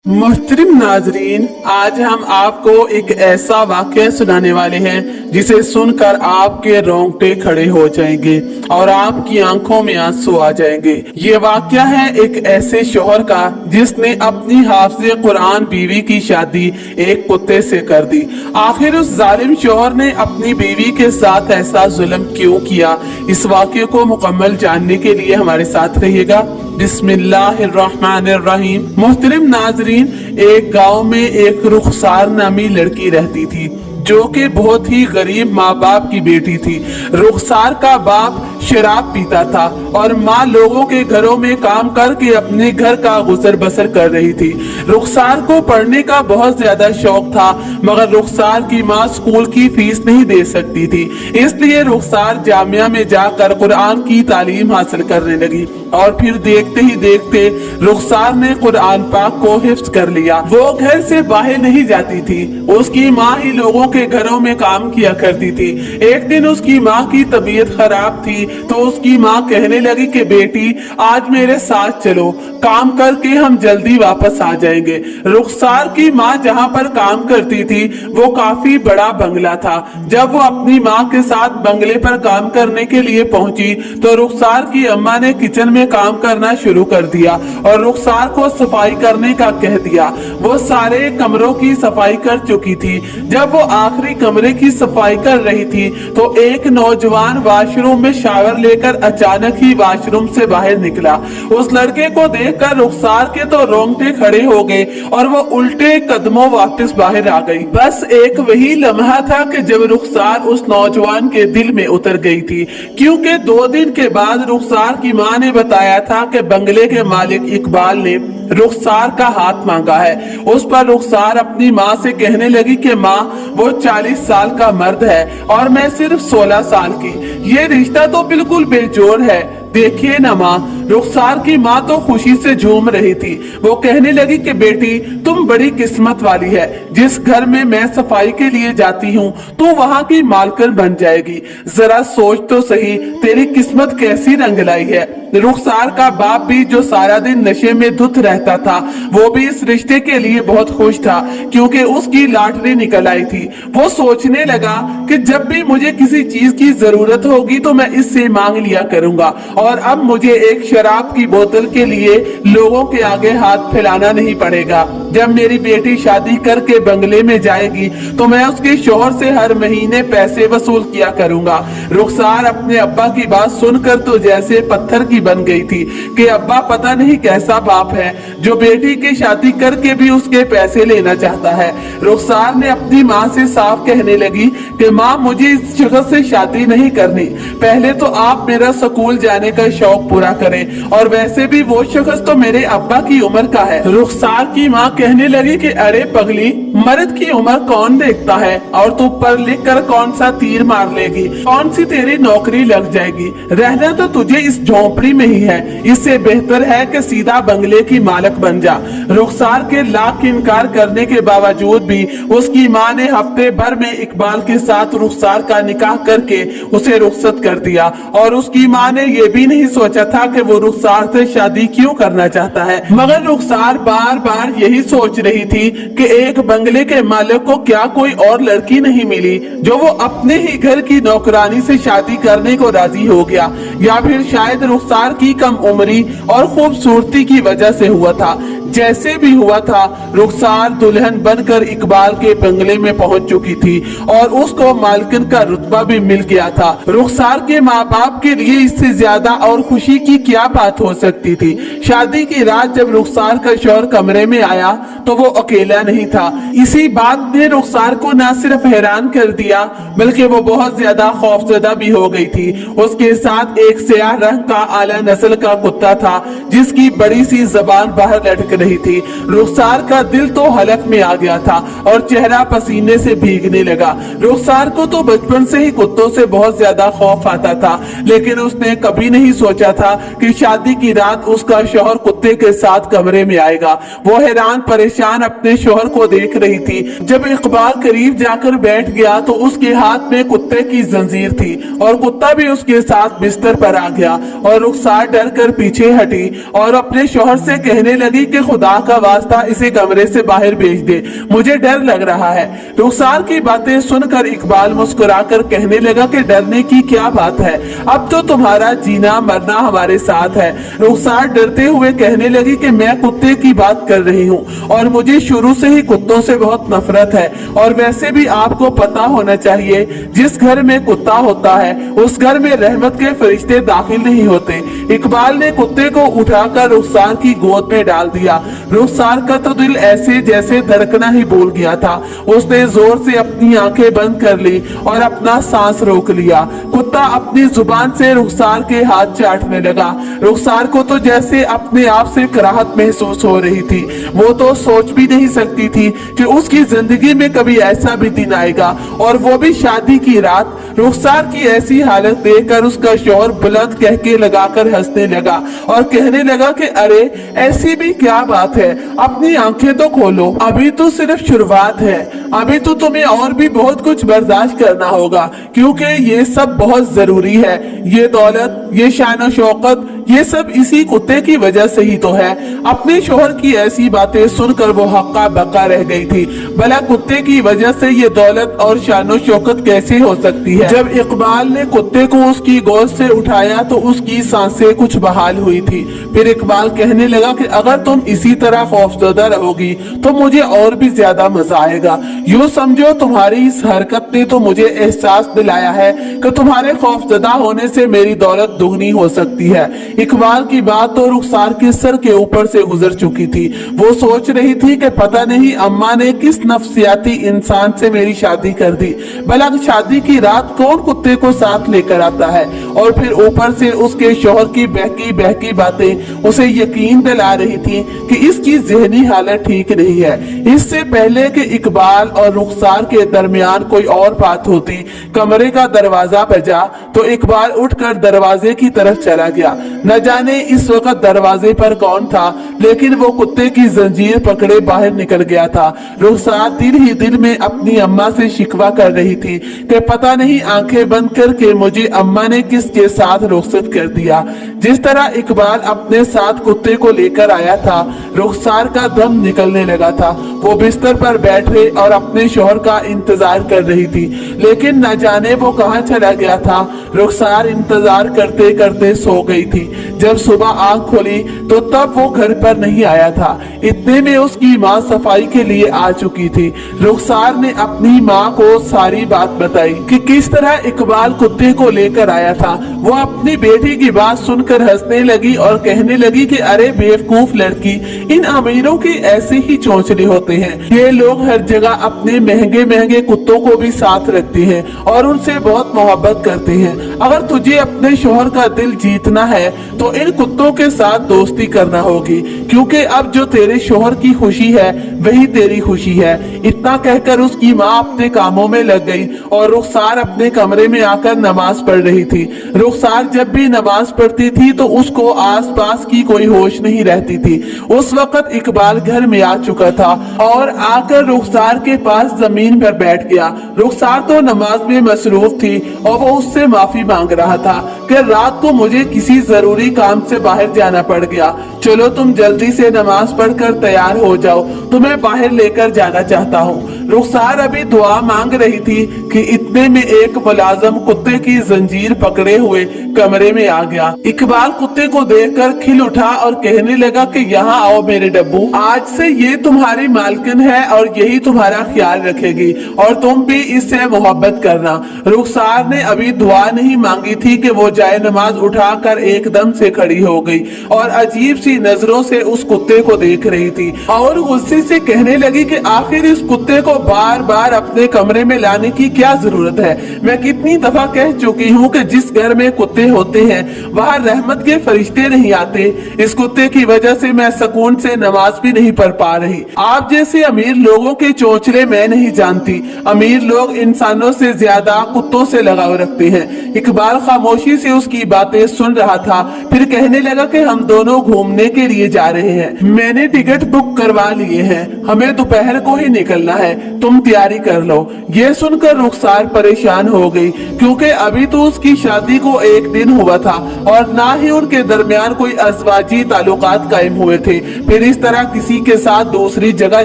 मोहतरम नाजरीन, आज हम आपको एक ऐसा वाक़या सुनाने वाले हैं जिसे सुनकर आपके रोंगटे खड़े हो जाएंगे और आपकी आंखों में आंसू आ जाएंगे। ये वाक़या है एक ऐसे शोहर का जिसने अपनी हाफ़िज़ कुरान बीवी की शादी एक कुत्ते से कर दी। आखिर उस जालिम शोहर ने अपनी बीवी के साथ ऐसा जुल्म क्यों किया? इस वाक़ये को मुकम्मल जानने के लिए हमारे साथ रहिएगा। बिस्मिल्लाहिर्रहमानिर्रहीम। मोहतरम नाजरीन, एक गांव में एक रुखसार नामी लड़की रहती थी जो कि बहुत ही गरीब माँ बाप की बेटी थी। रुखसार का बाप शराब पीता था और माँ लोगों के घरों में काम करके अपने घर का गुजर बसर कर रही थी। रुखसार को पढ़ने का बहुत ज्यादा शौक था, मगर रुखसार की माँ स्कूल की फीस नहीं दे सकती थी, इसलिए रुखसार जामिया में जाकर कुरान की तालीम हासिल करने लगी और फिर देखते ही देखते रुखसार ने कुरान पाक को हिफ्ज कर लिया। वो घर से बाहर नहीं जाती थी, उसकी माँ ही लोगों के घरों में काम किया करती थी। एक दिन उसकी माँ की तबीयत खराब थी तो उसकी माँ कहने लगी कि बेटी आज मेरे साथ चलो, काम करके हम जल्दी वापस आ जाएंगे। रुखसार की माँ जहाँ पर काम करती थी वो काफी बड़ा बंगला था। जब वो अपनी माँ के साथ बंगले पर काम करने के लिए पहुंची तो रुखसार की अम्मा ने किचन में काम करना शुरू कर दिया और रुखसार को सफाई करने का कह दिया। वो सारे कमरों की सफाई कर चुकी थी। जब वो आखिरी कमरे की सफाई कर रही थी तो एक नौजवान वॉशरूम में शावर लेकर अचानक ही वॉशरूम से बाहर निकला। उस लड़के को देखकर रुखसार के तो रोंगटे खड़े हो गए और वो उल्टे कदमों वापस बाहर आ गई। बस एक वही लम्हा था कि जब रुखसार उस नौजवान के दिल में उतर गई थी, क्योंकि 2 दिन के बाद रुखसार की माँ ने बताया था कि बंगले के मालिक इकबाल ने रुखसार का हाथ मांगा है। उस पर रुखसार अपनी माँ से कहने लगी कि माँ वो 40 साल का मर्द है और मैं सिर्फ 16 साल की, ये रिश्ता तो बिल्कुल बेजोड़ है। देखिए ना माँ। रुखसार की माँ तो खुशी से झूम रही थी। वो कहने लगी कि बेटी तुम बड़ी किस्मत वाली है, जिस घर में मैं सफाई के लिए जाती हूँ तू वहाँ की मालकिन बन जाएगी। जरा सोच तो सही तेरी किस्मत कैसी रंग लाई है। रुखसार का बाप भी जो सारा दिन नशे में धुत रहता था वो भी इस रिश्ते के लिए बहुत खुश था, क्योंकि उसकी लॉटरी निकल आई थी। वो सोचने लगा कि जब भी मुझे किसी चीज की जरूरत होगी तो मैं इससे मांग लिया करूंगा और अब मुझे एक शराब की बोतल के लिए लोगों के आगे हाथ फैलाना नहीं पड़ेगा। जब मेरी बेटी शादी करके बंगले में जाएगी तो मैं उसके शौहर से हर महीने पैसे वसूल किया करूंगा। रुखसार अपने अब्बा की बात सुनकर तो जैसे पत्थर की बन गई थी कि अब्बा पता नहीं कैसा बाप है जो बेटी की शादी करके भी उसके पैसे लेना चाहता है। रुखसार ने अपनी माँ से साफ कहने लगी कि माँ मुझे इस शख्स से शादी नहीं करनी, पहले तो आप मेरा स्कूल जाने का शौक पूरा करें और वैसे भी वो शख्स तो मेरे अब्बा की उम्र का है। रुखसार की माँ कहने लगी कि अरे पगली, मर्द की उम्र कौन देखता है और तू पढ़ लिख कर कौन सा तीर मार लेगी, कौन सी तेरी नौकरी लग जाएगी, रहना तो तुझे इस झोंपड़ी में ही है, इससे बेहतर है कि सीधा बंगले की मालिक बन जा। रुखसार के लाख इनकार करने के बावजूद भी उसकी माँ ने हफ्ते भर में इकबाल के साथ रुखसार का निकाह करके उसे रुखसत कर दिया और उसकी माँ ने ये भी नहीं सोचा था कि वो रुखसार से शादी क्यों करना चाहता है। मगर रुखसार बार बार यही सोच रही थी कि एक बंगले के मालिक को क्या कोई और लड़की नहीं मिली जो वो अपने ही घर की नौकरानी से शादी करने को राजी हो गया, या फिर शायद रुखसार की कम उम्री और खूबसूरती की वजह से हुआ था। जैसे भी हुआ था, रुखसार दुल्हन बनकर इकबाल के बंगले में पहुंच चुकी थी और उसको मालकिन का रुतबा भी मिल गया था। रुखसार के माँ बाप के लिए इससे ज्यादा और खुशी की क्या बात हो सकती थी। शादी की रात जब रुखसार का शौहर कमरे में आया तो वो अकेला नहीं था। इसी बात ने रुखसार को न सिर्फ हैरान कर दिया बल्कि वो बहुत ज्यादा खौफजदा भी हो गई थी। उसके साथ एक स्याह रंग का आला नस्ल का कुत्ता था जिसकी बड़ी सी जबान बाहर लटक रही थी। रुखसार का दिल तो हलक में आ गया था और चेहरा पसीने से भीगने लगा। रुखसार को तो बचपन से ही कुत्तों से बहुत ज्यादा खौफ आता था, लेकिन उसने कभी नहीं सोचा था कि शादी की रात उसका शौहर कुत्ते कुत्ते के साथ कमरे में आएगा। वो हैरान परेशान अपने शौहर को देख रही थी। जब इकबाल करीब जाकर बैठ गया तो उसके हाथ में कुत्ते की जंजीर थी और कुत्ता भी उसके साथ बिस्तर पर आ गया और रुखसार डर कर पीछे हटी और अपने शौहर से कहने लगी कि खुदा का वास्ता इसे कमरे से बाहर भेज दे, मुझे डर लग रहा है। रुखसार की बातें सुनकर इकबाल मुस्कुराकर कहने लगा कि डरने की क्या बात है, अब तो तुम्हारा जीना मरना हमारे साथ है। रुखसार डरते हुए कहने लगी कि मैं कुत्ते की बात कर रही हूँ और मुझे शुरू से ही कुत्तों से बहुत नफरत है और वैसे भी आपको पता होना चाहिए जिस घर में कुत्ता होता है उस घर में रहमत के फरिश्ते दाखिल नहीं होते। इकबाल ने कुत्ते को उठाकर रुखसार की गोद में डाल दिया। रुखसार का तो दिल ऐसे जैसे धड़कना ही भूल गया था। उसने जोर से अपनी आंखें बंद कर ली और अपना सांस रोक लिया। कुत्ता अपनी जुबान से रुखसार के हाथ चाटने लगा। रुखसार को तो जैसे अपने आप से कराहत महसूस हो रही थी। वो तो सोच भी नहीं सकती थी कि उसकी जिंदगी में कभी ऐसा भी दिन आएगा और वो भी शादी की रात। रुखसार की ऐसी हालत देखकर उसका शौहर बुलंद कह के लगाकर हंसने लगा और कहने लगा कि अरे ऐसी भी क्या बात है, अपनी आंखें तो खोलो, अभी तो सिर्फ शुरुआत है, अभी तो तुम्हें और भी बहुत कुछ बर्दाश्त करना होगा क्योंकि ये सब बहुत जरूरी है। ये दौलत, ये शान शौकत, ये सब इसी कुत्ते की वजह से ही तो है। अपने शौहर की ऐसी बातें सुनकर वो हक्का बक्का रह गई थी। भला कुत्ते की वजह से ये दौलत और शान शौकत कैसे हो सकती है। जब इकबाल ने कुत्ते को उसकी गोद से उठाया तो उसकी सांसें कुछ बहाल हुई थी। फिर इकबाल कहने लगा कि अगर तुम इसी तरह खौफजदा रहोगी तो मुझे और भी ज्यादा मजा आएगा। यूँ समझो तुम्हारी इस हरकत ने तो मुझे एहसास दिलाया है कि तुम्हारे खौफजदा होने से मेरी दौलत दुगनी हो सकती है। इकबाल की बात तो रुखसार के सर के ऊपर से गुजर चुकी थी। वो सोच रही थी कि पता नहीं अम्मा ने किस नफसियाती इंसान से मेरी शादी कर दी। भला शादी की रात कौन कुत्ते को साथ लेकर आता है। और फिर ऊपर से उसके शौहर की बहकी बहकी बातें उसे यकीन दिला रही थी कि इसकी जहनी हालत ठीक नहीं है। इससे पहले कि इकबाल और रुखसार के दरमियान कोई और बात होती, कमरे का दरवाजा बजा तो इकबाल उठकर दरवाजे की तरफ चला गया। न जाने इस वक्त दरवाजे पर कौन था, लेकिन वो कुत्ते की जंजीर पकड़े बाहर निकल गया था। रुखसार दिल ही दिल में अपनी अम्मा से शिकवा कर रही थी कि पता नहीं आंखें बंद करके मुझे अम्मा ने किसके साथ रुखसत कर दिया। जिस तरह इकबाल अपने साथ कुत्ते को लेकर आया था, रुखसार का दम निकलने लगा था। वो बिस्तर पर बैठे और अपने शौहर का इंतजार कर रही थी, लेकिन न जाने वो कहाँ चला गया था। रुखसार इंतजार करते करते सो गई थी। जब सुबह आंख खोली तो तब वो घर पर नहीं आया था। इतने में उसकी माँ सफाई के लिए आ चुकी थी। रुखसार ने अपनी माँ को सारी बात बताई कि किस तरह इकबाल कुत्ते को लेकर आया था। वो अपनी बेटी की बात सुनकर हंसने लगी और कहने लगी कि अरे बेवकूफ लड़की, इन अमीरों के ऐसे ही चोंचले होते हैं। ये लोग हर जगह अपने महंगे महंगे कुत्तों को भी साथ रखते हैं और उनसे बहुत मोहब्बत करते हैं। अगर तुझे अपने शौहर का दिल जीतना है तो इन कुत्तों के साथ दोस्ती करना होगी, क्योंकि अब जो तेरे शौहर की खुशी है वही तेरी खुशी है। इतना कहकर उसकी माँ अपने कामों में लग गई और रुखसार अपने कमरे में आकर नमाज पढ़ रही थी। रुखसार जब भी नमाज पढ़ती थी तो उसको आसपास की कोई होश नहीं रहती थी। उस वक्त इकबाल घर में आ चुका था और आकर रुखसार के पास जमीन पर बैठ गया। रुखसार तो नमाज में मसरूफ थी और वो उससे माफी मांग रहा था कि रात को मुझे किसी जरूरी काम से बाहर जाना पड़ गया, चलो तुम जल्दी से नमाज पढ़कर तैयार हो जाओ, तुम्हें बाहर लेकर जाना चाहता हूँ। रुखसार अभी दुआ मांग रही थी कि इतने में एक मुलाजिम कुत्ते की जंजीर पकड़े हुए कमरे में आ गया। इकबाल कुत्ते को देखकर खिल उठा और कहने लगा कि यहाँ आओ मेरे डब्बू, आज से ये तुम्हारी मालकिन है और यही तुम्हारा ख्याल रखेगी और तुम भी इससे मोहब्बत करना। रुखसार ने अभी दुआ नहीं मांगी थी कि वो जाए नमाज उठाकर एकदम से खड़ी हो गई और अजीब सी नजरों से उस कुत्ते को देख रही थी और गुस्से से कहने लगी कि आखिर इस कुत्ते को बार बार अपने कमरे में लाने की क्या जरूरत है। मैं कितनी दफा कह चुकी हूँ कि जिस घर में कुत्ते होते हैं वहाँ रहमत के फरिश्ते नहीं आते। इस कुत्ते की वजह से मैं सुकून से नमाज भी नहीं पढ़ पा रही। आप जैसे अमीर लोगों के चोंचले मैं नहीं जानती। अमीर लोग इंसानों से ज्यादा कुत्तों से लगाव रखते हैं। इकबाल खामोशी से उसकी बातें सुन रहा था फिर कहने लगा कि हम दोनों घूमने के लिए जा रहे हैं, मैंने टिकट बुक करवा लिए हैं, हमें दोपहर को ही निकलना है, तुम तैयारी कर लो। ये सुनकर रुखसार परेशान हो गई, क्योंकि अभी तो उसकी शादी को एक दिन हुआ था और ना ही उनके दरमियान कोई अज़वाजी ताल्लुकात कायम हुए थे। फिर इस तरह किसी के साथ दूसरी जगह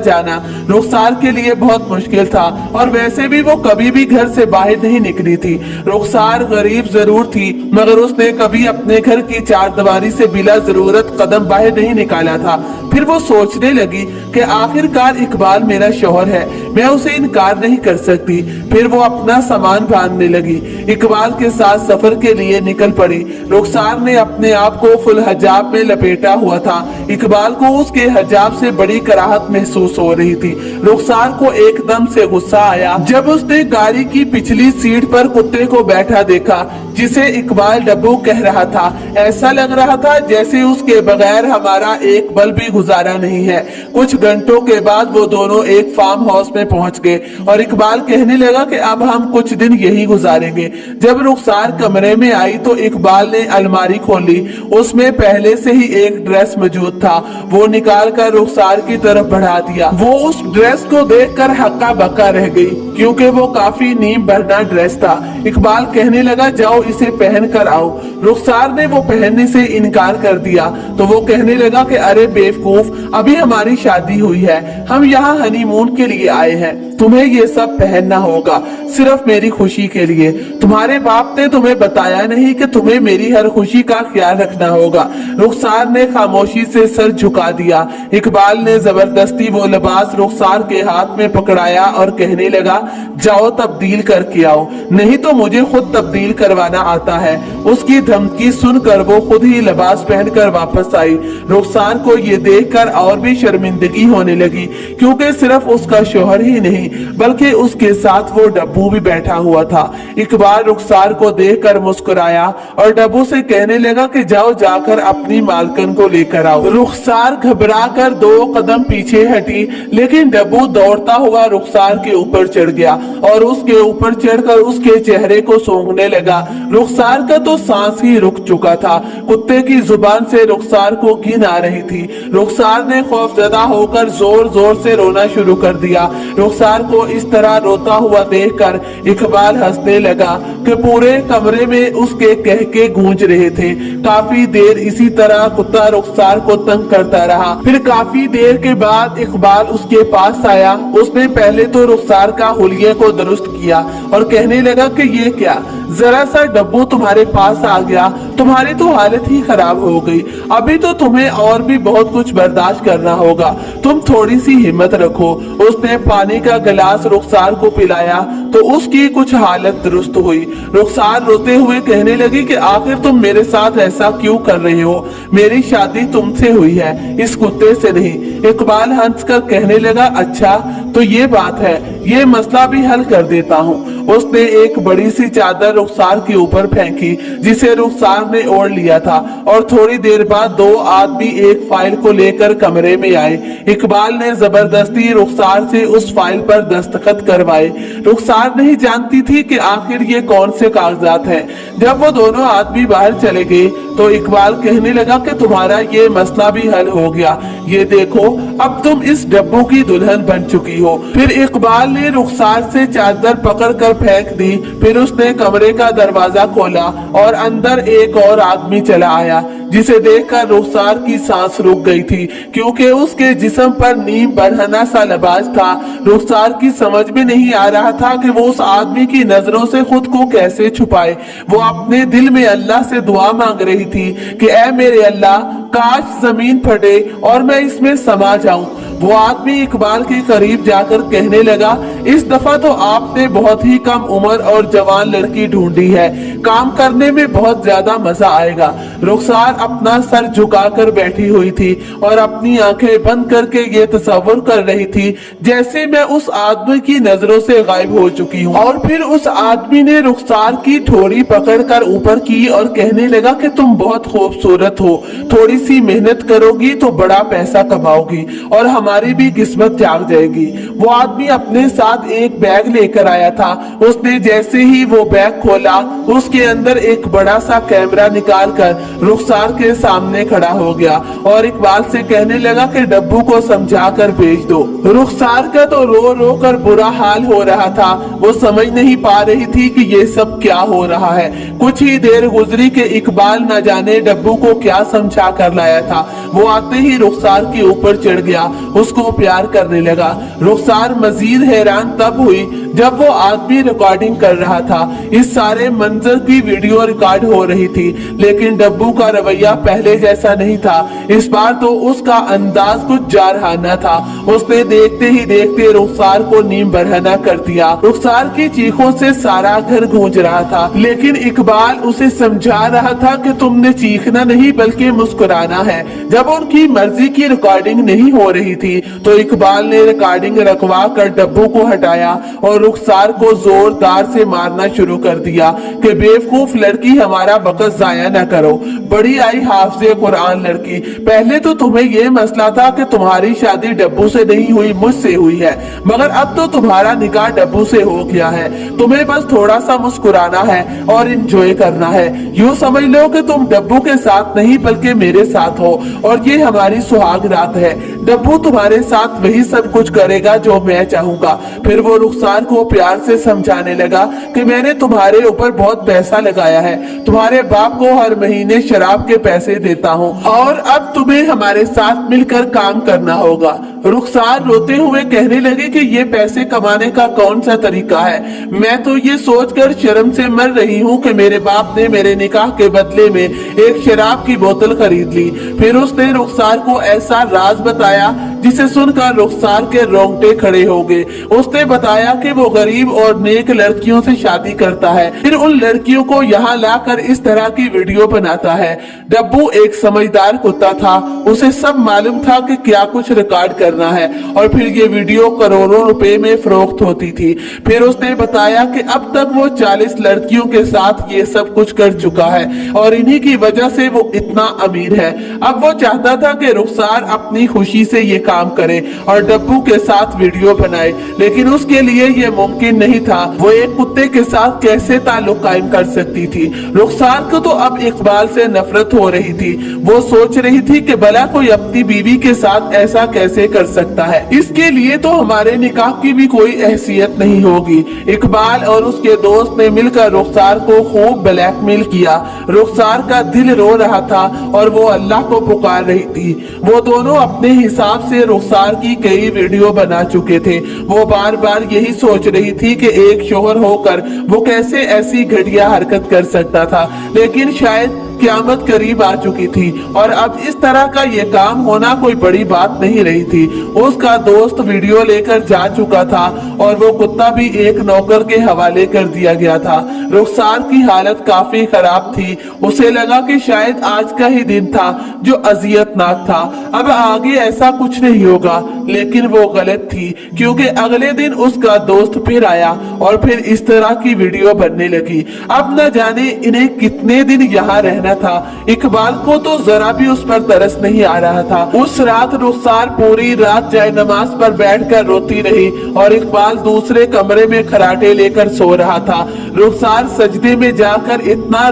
जाना रुखसार के लिए बहुत मुश्किल था, और वैसे भी वो कभी भी घर से बाहर नहीं निकली थी। रुखसार गरीब जरूर थी, मगर उसने कभी अपने घर की चारदीवारी से बिला जरूरत कदम बाहर नहीं निकाला था। फिर वो सोचने लगी कि आखिरकार इकबाल मेरा शौहर है, मैं उसे इनकार नहीं कर सकती। फिर वो अपना सामान बांधने लगी, इकबाल के साथ सफर के लिए निकल पड़ी। रुखसार ने अपने आप को फुल हिजाब में लपेटा हुआ था। इकबाल को उसके हिजाब से बड़ी कराहत महसूस हो रही थी। रुखसार को एकदम से गुस्सा आया जब उसने गाड़ी की पिछली सीट पर कुत्ते को बैठा देखा, जिसे इकबाल डब्बू कह रहा था। ऐसा लग रहा था जैसे उसके बगैर हमारा एक पल भी गुजारा नहीं है। कुछ घंटों के बाद वो दोनों एक फार्म हाउस में पहुंच गए और इकबाल कहने लगा कि अब हम कुछ दिन यही गुजारेंगे। जब रुखसार कमरे में आई तो इकबाल ने अलमारी खोली, उसमें पहले से ही एक ड्रेस मौजूद था। वो निकाल कर रुखसार की तरफ बढ़ा दिया। वो उस ड्रेस को देखकर हक्का बक्का रह गई, क्योंकि वो काफी नीम भरना ड्रेस था। इकबाल कहने लगा जाओ इसे पहन कर आओ। रुखसार ने वो पहनने से इनकार कर दिया तो वो कहने लगा कि अरे बेवकूफ, अभी हमारी शादी हुई है, हम यहाँ हनीमून के लिए आए हैं, तुम्हें ये सब पहनना होगा सिर्फ मेरी खुशी के लिए। तुम्हारे बाप ने तुम्हें बताया नहीं कि तुम्हें मेरी हर खुशी का ख्याल रखना होगा। रुखसार ने खामोशी से सर झुका दिया। इकबाल ने जबरदस्ती वो लिबास रुखसार के हाथ में पकड़ाया और कहने लगा जाओ तब्दील करके आओ, नहीं तो मुझे खुद तब्दील करवाना आता है। उसकी धमकी सुनकर वो खुद ही लिबास पहनकर वापस आई। रुखसार को ये देखकर और भी शर्मिंदगी होने लगी, क्योंकि सिर्फ उसका शौहर ही नहीं बल्कि उसके साथ वो डब्बू भी बैठा हुआ था। इकबाल रुखसार को देखकर मुस्कुराया और डब्बू से कहने लगा कि जाओ जाकर अपनी मालकन को लेकर आओ। रुखसार घबरा कर 2 कदम पीछे हटी, लेकिन डब्बू दौड़ता हुआ रुखसार के ऊपर चढ़ गया और उसके ऊपर चढ़कर उसके चेहरे को सूंघने लगा। रुखसार का तो सांस ही रुक चुका था। कुत्ते की जुबान से रुखसार को घिन आ रही थी। रुखसार ने खौफजदा होकर जोर जोर से रोना शुरू कर दिया। रुखसार को इस तरह रोता हुआ देखकर इकबाल हंसने लगा कि पूरे कमरे में उसके कहके गूंज रहे थे। काफी देर इसी तरह कुत्ता रुखसार को तंग करता रहा। फिर काफी देर के बाद इकबाल उसके पास आया। उसने पहले तो रुखसार का हुलिये को दुरुस्त किया और कहने लगा कि ये क्या, जरा सा डब्बू तुम्हारे पास आ गया, तुम्हारी तो हालत ही खराब हो गई। अभी तो तुम्हें और भी बहुत कुछ बर्दाश्त करना होगा, तुम थोड़ी सी हिम्मत रखो। उसने पानी का गिलास रुखसार को पिलाया तो उसकी कुछ हालत दुरुस्त हुई। रुखसार रोते हुए कहने लगी कि आखिर तुम मेरे साथ ऐसा क्यों कर रहे हो, मेरी शादी तुमसे हुई है, इस कुत्ते से नहीं। इकबाल हंसकर कहने लगा अच्छा तो ये बात है, ये मसला भी हल कर देता हूँ। उसने एक बड़ी सी चादर रुखसार के ऊपर फेंकी, जिसे रुखसार ने ओढ़ लिया था, और थोड़ी देर बाद 2 आदमी एक फाइल को लेकर कमरे में आए। इकबाल ने जबरदस्ती रुखसार से उस फाइल पर दस्तखत करवाए। रुखसार नहीं जानती थी कि आखिर ये कौन से कागजात हैं। जब वो दोनों आदमी बाहर चले गए तो इकबाल कहने लगा कि तुम्हारा ये मसला भी हल हो गया, ये देखो अब तुम इस डब्बू की दुल्हन बन चुकी हो। फिर इकबाल ने रुखसार से चादर पकड़कर फेंक दी। फिर उसने कमरे का दरवाजा खोला और अंदर एक और आदमी चला आया, जिसे देखकर रुखसार की सांस रुक गई थी, क्योंकि उसके जिस्म पर नीम बरहना सा लिबास था। रुखसार की समझ में नहीं आ रहा था कि वो उस आदमी की नजरों से खुद को कैसे छुपाए। वो अपने दिल में अल्लाह से दुआ मांग रही थी कि ऐ मेरे अल्लाह, काश जमीन फटे और मैं इसमें समा जाऊं। वो आदमी इकबाल के करीब जाकर कहने लगा इस दफा तो आपने बहुत ही कम उम्र और जवान लड़की ढूंढी है, काम करने में बहुत ज्यादा मजा आएगा। रुखसार अपना सर झुकाकर बैठी हुई थी और अपनी आंखें बंद करके ये तस्वर कर रही थी जैसे मैं उस आदमी की नजरों से गायब हो चुकी हूँ। और फिर उस आदमी ने रुखसार की ठोड़ी पकड़कर ऊपर की और कहने लगा कि तुम बहुत खूबसूरत हो, थोड़ी सी मेहनत करोगी तो बड़ा पैसा कमाओगी और हमारी भी किस्मत जाग जाएगी। वो आदमी अपने साथ एक बैग लेकर आया था। उसने जैसे ही वो बैग खोला, उसके अंदर एक बड़ा सा कैमरा निकाल कर रुखसार के सामने खड़ा हो गया और इकबाल से कहने लगा कि डब्बू को समझा कर भेज दो। रुखसार का तो रो रो कर बुरा हाल हो रहा था। वो समझ नहीं पा रही थी कि ये सब क्या हो रहा है। कुछ ही देर गुजरी कि इकबाल न जाने डब्बू को क्या समझा कर लाया था। वो आते ही रुखसार के ऊपर चढ़ गया, उसको प्यार करने लगा। रुखसार मजीद हैरान तब हुई जब वो आदमी रिकॉर्डिंग कर रहा था। इस सारे मंजर की वीडियो रिकॉर्ड हो रही थी, लेकिन डब्बू का रवैया पहले जैसा नहीं था। इस बार तो उसका अंदाज कुछ जारहाना था। उसने देखते ही देखते रुखसार को नीम बरहना कर दिया। रुखसार की चीखों से सारा घर गूंज रहा था, लेकिन इकबाल उसे समझा रहा था कि तुमने चीखना नहीं बल्कि मुस्कुराना है। जब उनकी मर्जी की रिकॉर्डिंग नहीं हो रही थी तो इकबाल ने रिकॉर्डिंग रखवा कर डब्बू को हटाया और रुखसार को जोरदार से मारना शुरू कर दिया कि बेवकूफ लड़की, हमारा वक्त जाया न करो। बड़ी आई हाफिज़े कुरान लड़की। पहले तो तुम्हें ये मसला था कि तुम्हारी शादी डब्बू से नहीं हुई, मुझसे हुई है, मगर अब तो तुम्हारा निकाह डब्बू से हो गया है। तुम्हें बस थोड़ा सा मुस्कुराना है और एंजॉय करना है। यूँ समझ लो कि तुम डब्बू के साथ नहीं बल्कि मेरे साथ हो और ये हमारी सुहाग रात है। डब्बू तुम्हारे साथ वही सब कुछ करेगा जो मैं चाहूंगा। फिर वो रुखसार को प्यार से समझाने लगा कि मैंने तुम्हारे ऊपर बहुत पैसा लगाया है, तुम्हारे बाप को हर महीने शराब के पैसे देता हूँ और अब तुम्हें हमारे साथ मिलकर काम करना होगा। रुखसार रोते हुए कहने लगे कि ये पैसे कमाने का कौन सा तरीका है। मैं तो ये सोचकर शर्म से मर रही हूँ कि मेरे बाप ने मेरे निकाह के बदले में एक शराब की बोतल खरीद ली। फिर उसने रुखसार को ऐसा राज बताया जिसे सुनकर रुखसार के रोंगटे खड़े हो गए। उसने बताया कि वो गरीब और नेक लड़कियों से शादी करता है, फिर उन लड़कियों को यहाँ लाकर इस तरह की वीडियो बनाता है। डब्बू एक समझदार कुत्ता था, उसे सब मालूम था कि क्या कुछ रिकॉर्ड करना है और फिर ये वीडियो करोड़ों रुपए में फरोख्त होती थी। फिर उसने बताया कि अब तक वो 40 लड़कियों के साथ ये सब कुछ कर चुका है और इन्हीं की वजह से वो इतना अमीर है। अब वो चाहता था कि रुखसार अपनी खुशी से ये काम करे और डब्बू के साथ वीडियो बनाए, लेकिन उसके लिए ये मुमकिन नहीं था। वो एक कुत्ते के साथ कैसे ताल्लुक कायम कर सकती थी। रुखसार को तो अब इकबाल से नफरत हो रही थी। वो सोच रही थी कि भला कोई अपनी बीवी के साथ ऐसा कैसे कर सकता है। इसके लिए तो हमारे निकाह की भी कोई हैसियत नहीं होगी। इकबाल और उसके दोस्त ने मिलकर रुखसार को खूब ब्लैकमेल किया। रुखसार का दिल रो रहा था और वो अल्लाह को पुकार रही थी। वो दोनों अपने हिसाब से रुखसार की कई वीडियो बना चुके थे। वो बार बार यही सोच रही थी कि एक शोहर होकर वो कैसे ऐसी घटिया हरकत कर सकता था, लेकिन शायद क़यामत करीब आ चुकी थी और अब इस तरह का ये काम होना कोई बड़ी बात नहीं रही थी। उसका दोस्त वीडियो लेकर जा चुका था और वो कुत्ता भी एक नौकर के हवाले कर दिया गया था। रुखसार की हालत काफी खराब थी। उसे लगा कि शायद आज का ही दिन था जो अजियतनाक था। अब आगे ऐसा कुछ नहीं होगा, लेकिन वो गलत थी, क्योंकि अगले दिन उसका दोस्त फिर आया और फिर इस तरह की वीडियो बनने लगी। अब न जाने इन्हें कितने दिन यहाँ रहना था। इकबाल को तो जरा भी उस पर तरस नहीं आ रहा था। उस रात रुखसार पूरी रात जाए नमाज पर बैठकर रोती रही और इकबाल दूसरे कमरे में खराटे लेकर सो रहा था। रुखसार सजदे में जाकर इतना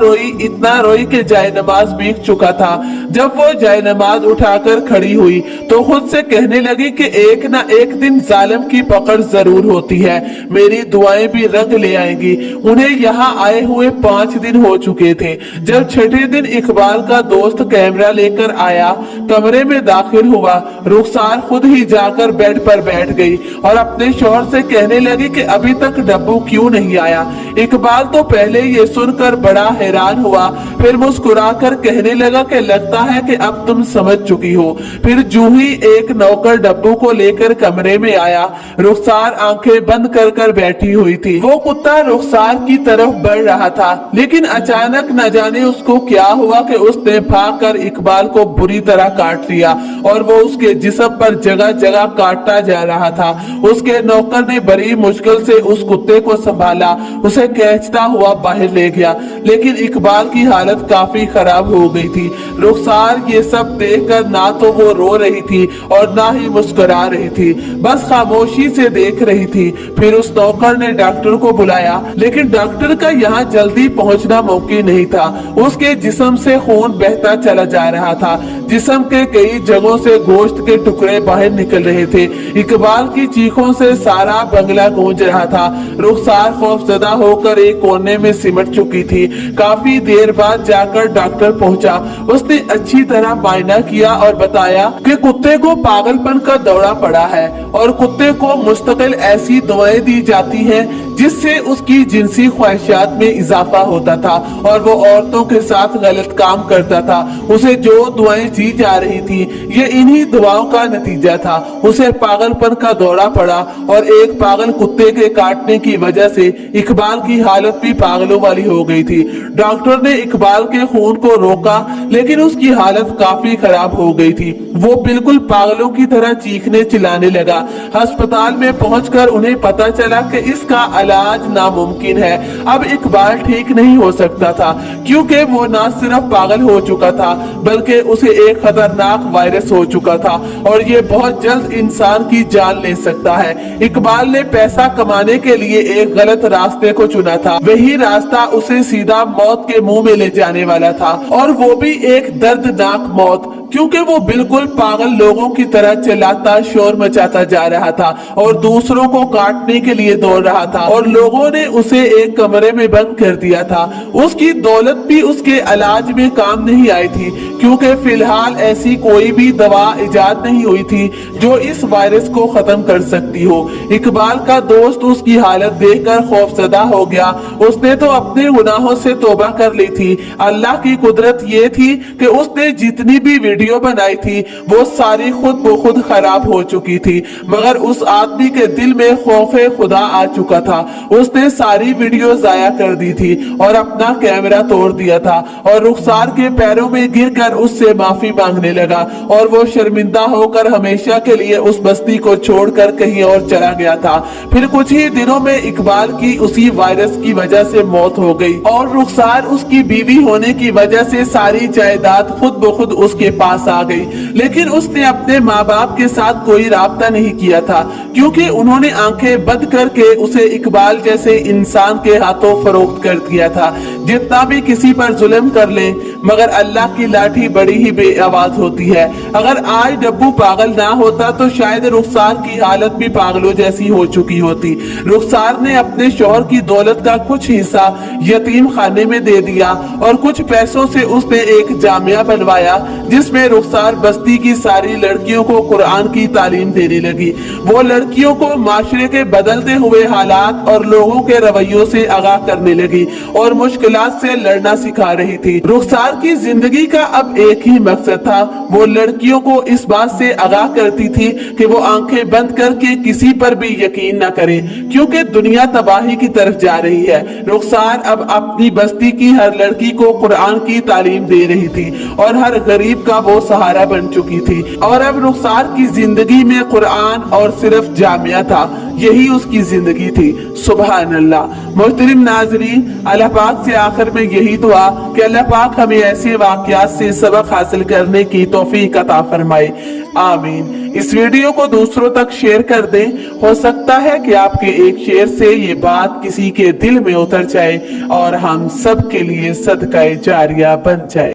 रोई कि जाए नमाज भीग चुका था। जब वो जाए नमाज उठाकर खड़ी हुई तो खुद से कहने लगी कि एक ना एक दिन जालिम की पकड़ जरूर होती है। मेरी दुआएं भी रंग ले आएंगी। उन्हें यहाँ आए हुए 5 दिन हो चुके थे। जब छठे दिन इकबाल का दोस्त कैमरा लेकर आया, कमरे में दाखिल हुआ, रुखसार खुद ही जाकर बेड पर बैठ गई और अपने शौहर से कहने लगी कि अभी तक डब्बू क्यों नहीं आया। इकबाल तो पहले ये सुनकर बड़ा हैरान हुआ, फिर मुस्कुराकर कहने लगा कि लगता है कि अब तुम समझ चुकी हो। फिर जूं ही एक नौकर डब्बू को लेकर कमरे में आया। रुखसार आंखें बंद कर कर बैठी हुई थी। वो कुत्ता रुखसार की तरफ बढ़ रहा था, लेकिन अचानक न जाने उसको क्या क्या हुआ कि उसने भागकर इकबाल को बुरी तरह काट लिया और वो उसके जिस्म पर जगह जगह काटता जा रहा था। उसके नौकर ने बड़ी मुश्किल से उस कुत्ते को संभाला, उसे खींचता हुआ बाहर ले गया, लेकिन इकबाल की हालत काफी खराब हो गई थी। रुखसार ये सब देखकर ना तो वो रो रही थी और ना ही मुस्कुरा रही थी, बस खामोशी से देख रही थी। फिर उस नौकर ने डॉक्टर को बुलाया, लेकिन डॉक्टर का यहाँ जल्दी पहुंचना मुमकिन नहीं था। उसके जिस्म से खून बहता चला जा रहा था, जिस्म के कई जगहों से गोश्त के टुकड़े बाहर निकल रहे थे। इकबाल की चीखों से सारा बंगला गूंज रहा था। रुखसार खौफजदा होकर एक कोने में सिमट चुकी थी। काफी देर बाद जाकर डॉक्टर पहुंचा। उसने अच्छी तरह मायना किया और बताया कि कुत्ते को पागलपन का दौरा पड़ा है और कुत्ते को मुस्तकिल ऐसी दवाएं दी जाती हैं जिससे उसकी जिनसी ख्वाहिशात में इजाफा होता था और वो औरतों के साथ गलत काम करता था। उसे जो दुआएं दी जा रही थी ये इन्हीं दुआओं का नतीजा था। उसे पागलपन का दौरा पड़ा और एक पागल कुत्ते के काटने की वजह से इकबाल की हालत भी पागलों वाली हो गई थी। डॉक्टर ने इकबाल के खून को रोका, लेकिन उसकी हालत काफी खराब हो गई थी। वो बिल्कुल पागलों की तरह चीखने चिल्लाने लगा। अस्पताल में पहुंचकर उन्हें पता चला कि इसका इलाज नामुमकिन है। अब इकबाल ठीक नहीं हो सकता था, क्योंकि वो न सिर्फ पागल हो चुका था बल्कि उसे एक खतरनाक वायरस हो चुका था और ये बहुत जल्द इंसान की जान ले सकता है। इकबाल ने पैसा कमाने के लिए एक गलत रास्ते को चुना था। वही रास्ता उसे सीधा मौत के मुंह में ले जाने वाला था, और वो भी एक दर्दनाक मौत, क्योंकि वो बिल्कुल पागल लोगों की तरह चिल्लाता शोर मचाता जा रहा था और दूसरों को काटने के लिए दौड़ रहा था, और लोगों ने उसे एक कमरे में बंद कर दिया था। उसकी दौलत भी उसके इलाज में काम नहीं आई थी, क्योंकि फिलहाल ऐसी कोई भी दवा इजाद नहीं हुई थी जो इस वायरस को खत्म कर सकती हो। इकबाल का दोस्त उसकी हालत देखकर खौफजदा हो गया। उसने तो अपने गुनाहों से तौबा कर ली थी। अल्लाह की कुदरत ये थी कि उसने जितनी भी वीडियो बनाई थी वो सारी खुद ब खुद खराब हो चुकी थी, मगर उस आदमी के दिल में खौफे खुदा आ चुका था। उसने सारी वीडियो जाया कर दी थी और अपना कैमरा तोड़ दिया था और रुखसार के पैरों में गिरकर उससे माफी मांगने लगा, और वो शर्मिंदा होकर हमेशा के लिए उस बस्ती को छोड़कर कहीं और चला गया था। फिर कुछ ही दिनों में इकबाल की उसी वायरस की वजह से मौत हो गई और रुखसार उसकी बीवी होने की वजह से सारी जायदाद खुद ब खुद उसके पास आ गई। लेकिन उसने अपने माँ बाप के साथ कोई राब्ता नहीं किया था, क्योंकि उन्होंने आंखें बंद करके उसे इकबाल जैसे इंसान के हाथों फरोख्त कर दिया था। जितना भी किसी पर जुल्म कर ले, मगर अल्लाह की लाठी बड़ी ही बेआवाज होती है। अगर आज डब्बू पागल ना होता तो शायद रुखसार की हालत भी पागलों जैसी हो चुकी होती। रुखसार ने अपने शौहर की दौलत का कुछ हिस्सा यतीम खाने में दे दिया और कुछ पैसों से उसने एक जामिया बनवाया जिसमें रुखसार बस्ती की सारी लड़कियों को कुरान की तालीम देने लगी। वो लड़कियों को माशरे के बदलते हुए हालात और लोगों के रवैयों से आगाह करने लगी और मुश्किलात से लड़ना सिखा रही थी। रुखसार की जिंदगी का अब एक ही मकसद था। वो लड़कियों को इस बात से आगाह करती थी कि वो आंखें बंद करके किसी पर भी यकीन न करें, क्योंकि दुनिया तबाही की तरफ जा रही है। रुखसार अब अपनी बस्ती की हर लड़की को कुरान की तालीम दे रही थी और हर गरीब का वो सहारा बन चुकी थी। और अब रुखसार की जिंदगी में कुरान और सिर्फ जामिया था, यही उसकी जिंदगी थी। सुभान अल्लाह। मोहतरम नाज़रीन, अल्लाह पाक से आखिर में यही दुआ कि अल्लाह पाक हमें ऐसे वाक़यात से सबक हासिल करने की तौफीक अता फरमाए। आमीन। इस वीडियो को दूसरों तक शेयर कर दें। हो सकता है कि आपके एक शेयर से ये बात किसी के दिल में उतर जाए और हम सब के लिए सदका जारिया बन जाए।